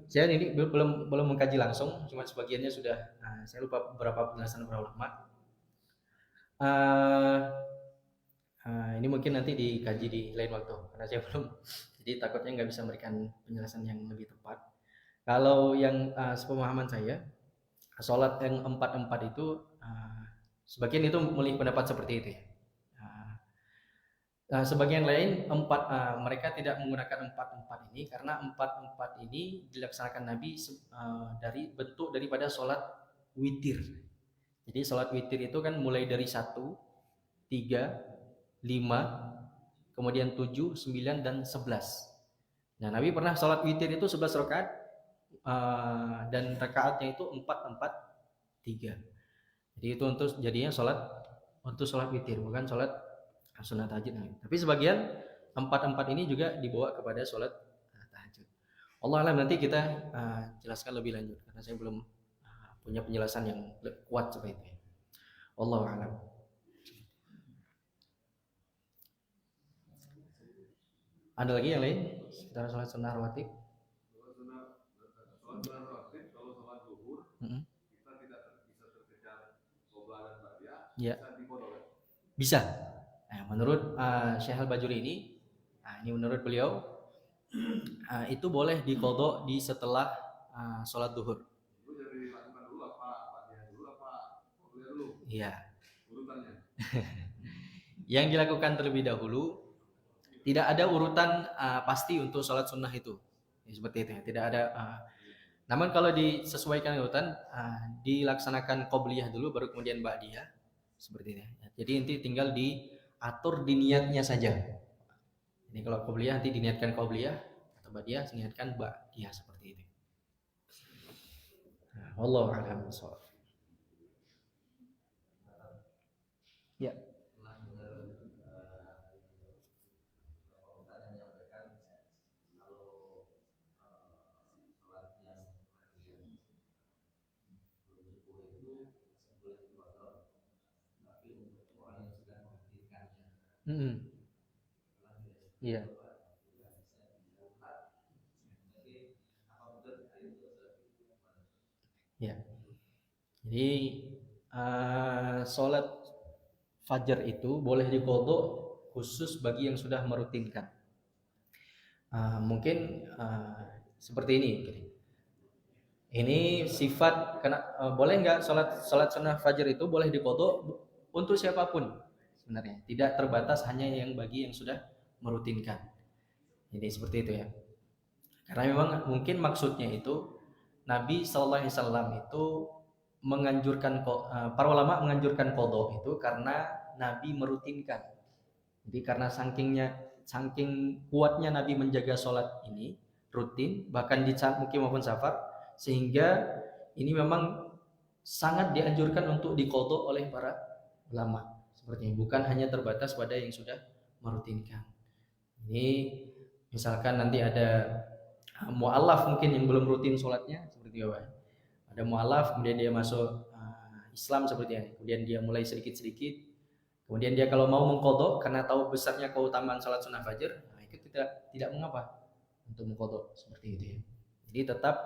Saya ini belum mengkaji langsung, cuma sebagiannya sudah saya lupa beberapa penjelasan para ulama. Ini mungkin nanti dikaji di lain waktu karena saya belum, jadi takutnya nggak bisa memberikan penjelasan yang lebih tepat. Kalau yang sepemahaman saya, sholat yang 4/4 itu sebagian itu memilih pendapat seperti itu ya. Sebagian lain mereka tidak menggunakan 4/4 ini karena 4/4 ini dilaksanakan Nabi daripada sholat witir. Jadi sholat witir itu kan mulai dari 1, 3, 5, kemudian 7, 9, dan 11. Nah, Nabi pernah sholat witir itu 11 rakaat dan rakaatnya itu 4/4/3. Jadi itu jadinya untuk sholat witir, bukan sholat sunat tahajud. Tapi sebagian 4/4 ini juga dibawa kepada sholat tahajud. Allah alam, nanti kita jelaskan lebih lanjut karena saya belum punya penjelasan yang kuat seperti itu. Allah alam. Ada lagi yang lain sekitar sholat sunnah rawatib? Sholat sunnah rawatib kalau sholat zuhur kita tidak bisa terkejar qoblah dan ba'diyah, ya. Bisa dikodok. Bisa. Menurut Syekh Al-Bajuri ini menurut beliau itu boleh dikodok di setelah sholat zuhur. Itu jadi dilakukan dulu apa ba'diyah dulu apa qobliyah dulu? Iya. Urutannya. Yang dilakukan terlebih dahulu, tidak ada urutan pasti untuk sholat sunnah itu. Seperti itu ya. Tidak ada. Namun kalau disesuaikan urutan, dilaksanakan qobliyah dulu, baru kemudian ba'diyah. Seperti itu ya. Jadi nanti tinggal diatur di niatnya saja. Ini kalau qobliyah nanti diniatkan qobliyah, atau ba'diyah diniatkan ba'diyah, seperti itu. Wallahu a'lam bishawab. Ya. Iya. Ya. Jadi sholat fajar itu boleh diqodho khusus bagi yang sudah merutinkan. Mungkin seperti ini. Ini sifat boleh nggak sholat sunnah fajar itu boleh diqodho untuk siapapun sebenarnya, tidak terbatas hanya yang bagi yang sudah merutinkan. Jadi seperti itu ya. Karena memang mungkin maksudnya itu Nabi Shallallahu Alaihi Wasallam itu menganjurkan, para ulama menganjurkan qodho itu karena Nabi merutinkan. Jadi karena saking kuatnya Nabi menjaga sholat ini rutin, bahkan di saat mukim maupun safar, sehingga ini memang sangat dianjurkan untuk diqodho oleh para ulama. Sepertinya bukan hanya terbatas pada yang sudah merutinkan. Ini misalkan nanti ada mu'alaf mungkin yang belum rutin sholatnya seperti apa? Ada mu'alaf kemudian dia masuk Islam seperti ini, kemudian dia mulai sedikit-sedikit, kemudian dia kalau mau mengqodho karena tahu besarnya keutamaan sholat sunnah fajar, itu tidak mengapa untuk mengqodho seperti itu ya. Jadi tetap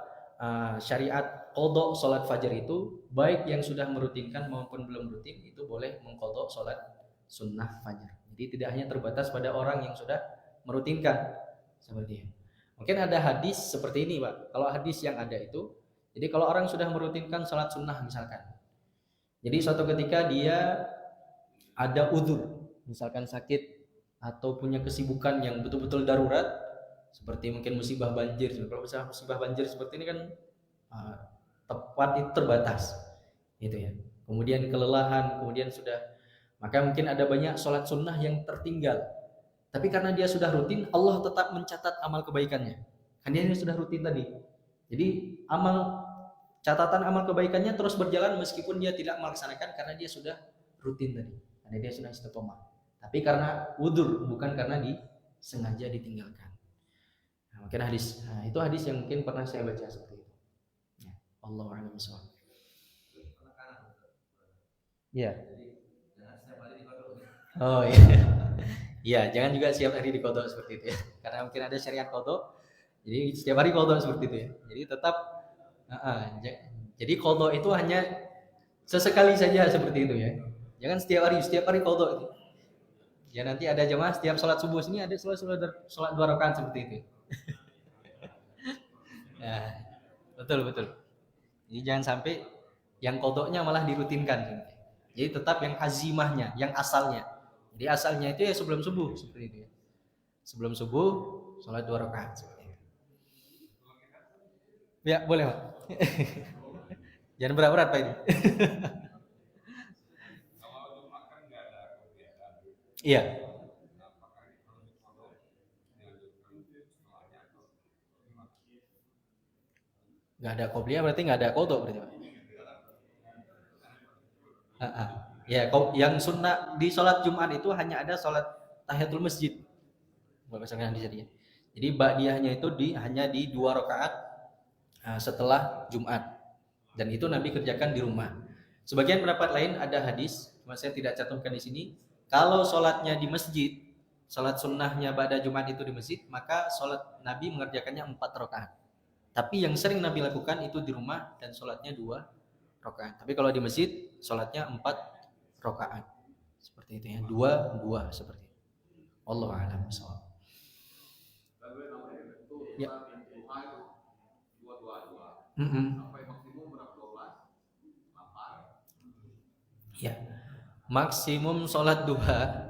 syariat qodho sholat fajar itu baik yang sudah merutinkan maupun belum rutin itu boleh mengqodho sholat sunnah fajar. Jadi tidak hanya terbatas pada orang yang sudah merutinkan seperti itu. Mungkin ada hadis seperti ini Pak. Kalau hadis yang ada itu, jadi kalau orang sudah merutinkan sholat sunnah misalkan, jadi suatu ketika dia ada udzur, misalkan sakit atau punya kesibukan yang betul-betul darurat, seperti mungkin musibah banjir. Kalau misalnya musibah banjir seperti ini kan tepat itu terbatas, gitu ya. Kemudian kelelahan, kemudian sudah, maka mungkin ada banyak sholat sunnah yang tertinggal. Tapi karena dia sudah rutin, Allah tetap mencatat amal kebaikannya. Kan dia sudah rutin tadi. Jadi catatan amal kebaikannya terus berjalan meskipun dia tidak melaksanakan karena dia sudah rutin tadi. Karena dia sudah istiqomah. Tapi karena udzur, bukan karena sengaja ditinggalkan. Nah, mungkin itu hadis yang mungkin pernah saya baca seperti itu. Ya, Allahu a'lam bishawab. Ya. Oh iya. Iya, jangan juga setiap hari diqodho seperti itu ya. Karena mungkin ada syariat qodho, jadi setiap hari qodho seperti itu ya. Jadi tetap, jadi qodho itu hanya sesekali saja seperti itu ya. Jangan setiap hari qodho. Ya nanti ada jemaah setiap sholat subuh sini ada sholat 2 rakaat seperti itu. Ya, betul. Jadi jangan sampai yang qodhonya malah dirutinkan. Jadi tetap yang azimahnya, yang asalnya. Jadi asalnya itu ya sebelum subuh seperti itu ya. Sebelum subuh sholat 2 rakaat. Ya boleh Pak. Jangan berat-berat Pak ini. Iya. Nggak ada qobliyah berarti nggak ada qodho berarti Pak. Ya, yang sunnah di sholat Jumat itu hanya ada sholat tahiyatul masjid. Berdasarkan hadis tadi. Jadi ba'diyahnya itu hanya di 2 rakaat setelah Jumat. Dan itu Nabi kerjakan di rumah. Sebagian pendapat lain ada hadis, cuma saya tidak cantumkan di sini. Kalau sholatnya di masjid, sholat sunnahnya pada Jumat itu di masjid, maka sholat Nabi mengerjakannya 4 rakaat. Tapi yang sering Nabi lakukan itu di rumah dan sholatnya 2 rakaat. Tapi kalau di masjid sholatnya 4 rakaat. Seperti itu ya, 2 seperti itu. Wallahu a'lam bishawab. Ya. Sampai maksimum berapa? 12? 8? Ya. Maksimum sholat duha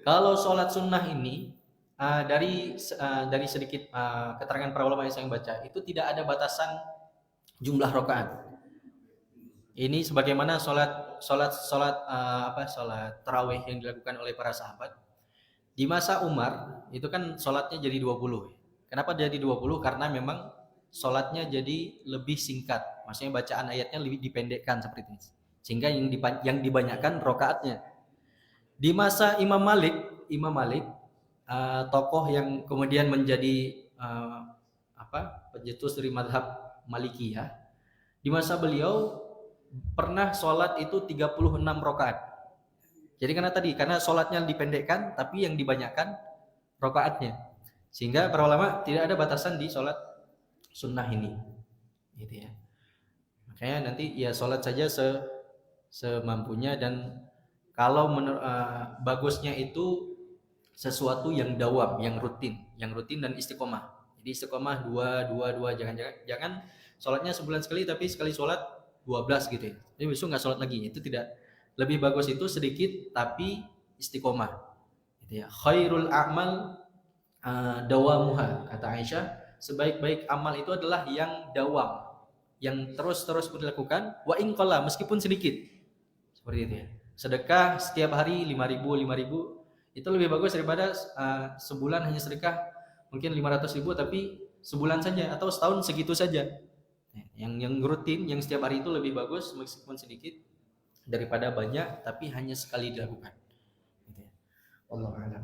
kalau sholat sunnah ini dari sedikit keterangan para ulama yang saya baca itu tidak ada batasan jumlah rakaat. Ini sebagaimana sholat tarawih yang dilakukan oleh para sahabat di masa Umar itu kan sholatnya jadi 20. Kenapa jadi 20? Karena memang sholatnya jadi lebih singkat, maksudnya bacaan ayatnya lebih dipendekkan seperti ini, sehingga yang dibanyakan rakaatnya. Di masa Imam Malik tokoh yang kemudian menjadi pencetus dari mazhab Malikiyah, di masa beliau pernah sholat itu 36 rakaat. Jadi karena sholatnya dipendekkan tapi yang dibanyakan rakaatnya, sehingga para ulama tidak ada batasan di sholat sunnah ini, gitu ya. Makanya nanti ya sholat saja semampunya, dan kalau bagusnya itu sesuatu yang dawam, yang rutin dan istiqomah. Jadi istiqomah dua, jangan sholatnya sebulan sekali tapi sekali sholat 12 gitu ya. Jadi besok nggak sholat lagi, itu tidak. Lebih bagus itu sedikit tapi istiqomah. Gitu ya. Khairul a'mal dawamuha, kata Aisyah, sebaik-baik amal itu adalah yang dawam, yang terus-terus dilakukan, wa in qalla, meskipun sedikit. Seperti itu ya. Sedekah setiap hari 5.000 itu lebih bagus daripada sebulan hanya sedekah mungkin 500.000 tapi sebulan saja atau setahun segitu saja. Yang rutin, yang setiap hari itu lebih bagus meskipun sedikit daripada banyak tapi hanya sekali dilakukan. Gitu ya. Wallahu a'lam.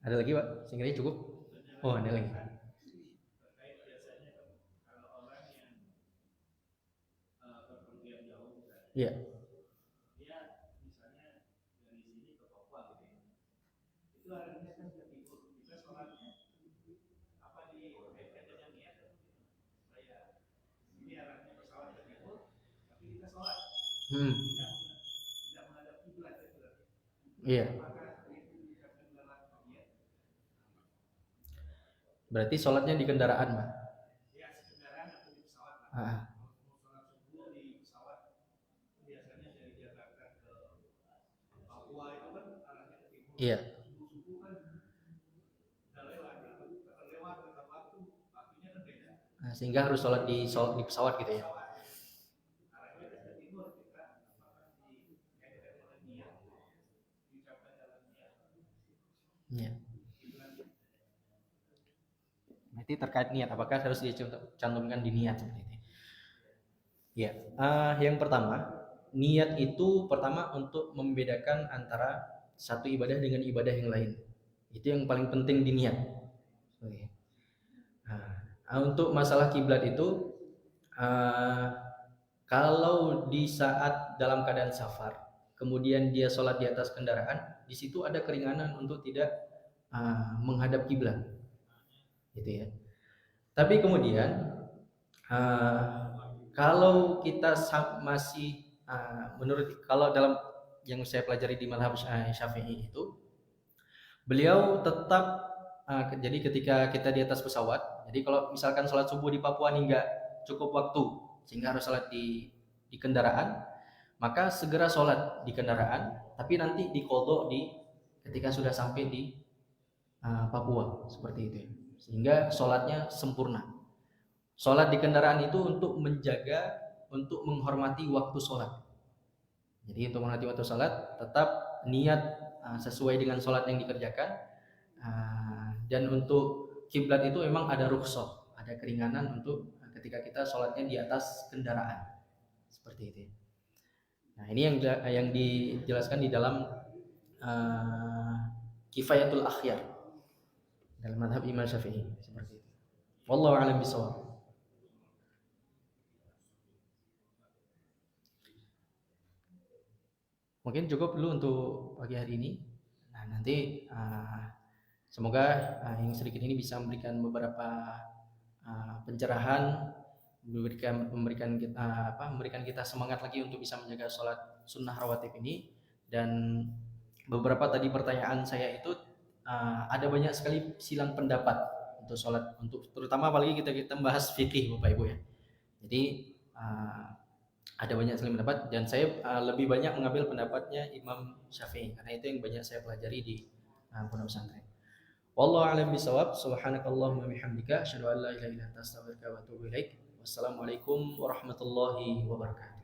Ada lagi, Pak? Sehingga cukup? Oh, ada lagi. Iya. Iya. Berarti sholatnya di kendaraan, Pak? Ah. Iya. Nah, sehingga harus sholat di pesawat gitu ya. Iya. Berarti terkait niat, apakah harus dicantumkan di niat seperti itu? Ya, yang pertama, niat itu pertama untuk membedakan antara satu ibadah dengan ibadah yang lain. Itu yang paling penting di niat. Oke. Untuk masalah kiblat itu, kalau di saat dalam keadaan safar, kemudian dia sholat di atas kendaraan, di situ ada keringanan untuk tidak menghadap kiblat, gitu ya. Tapi kemudian kalau kita masih kalau dalam yang saya pelajari di mazhab Syafi'i itu, beliau tetap jadi ketika kita di atas pesawat, jadi kalau misalkan sholat subuh di Papua ini nggak cukup waktu sehingga harus sholat di kendaraan, maka segera sholat di kendaraan, tapi nanti diqodho ketika sudah sampai di Papua, seperti itu ya. Sehingga sholatnya sempurna. Sholat di kendaraan itu untuk menjaga, untuk menghormati waktu sholat. Jadi untuk menghormati waktu sholat, tetap niat sesuai dengan sholat yang dikerjakan. Dan untuk kiblat itu memang ada rukhsah, ada keringanan untuk ketika kita sholatnya di atas kendaraan, seperti itu. Nah, ini yang dijelaskan di dalam Kifayatul Akhyar dalam mazhab Imam Syafi'i, seperti itu. Wallahu a'lam bishawab. Mungkin cukup dulu untuk pagi hari ini. Nah, nanti semoga yang sedikit ini bisa memberikan beberapa pencerahan, memberikan kita semangat lagi untuk bisa menjaga sholat sunnah rawatib ini. Dan beberapa tadi pertanyaan saya itu ada banyak sekali silang pendapat untuk sholat, untuk terutama apalagi kita bahas fikih, Bapak Ibu ya. Jadi ada banyak sekali pendapat, dan saya lebih banyak mengambil pendapatnya Imam Syafi'i karena itu yang banyak saya pelajari di pondok pesantren. Wallahu a'lam bishawab. Subhanakallahumma bihamdika asyhadu an la ilaha illa anta astaghfiruka wa atubu ilaik. Wassalamualaikum warahmatullahi wabarakatuh.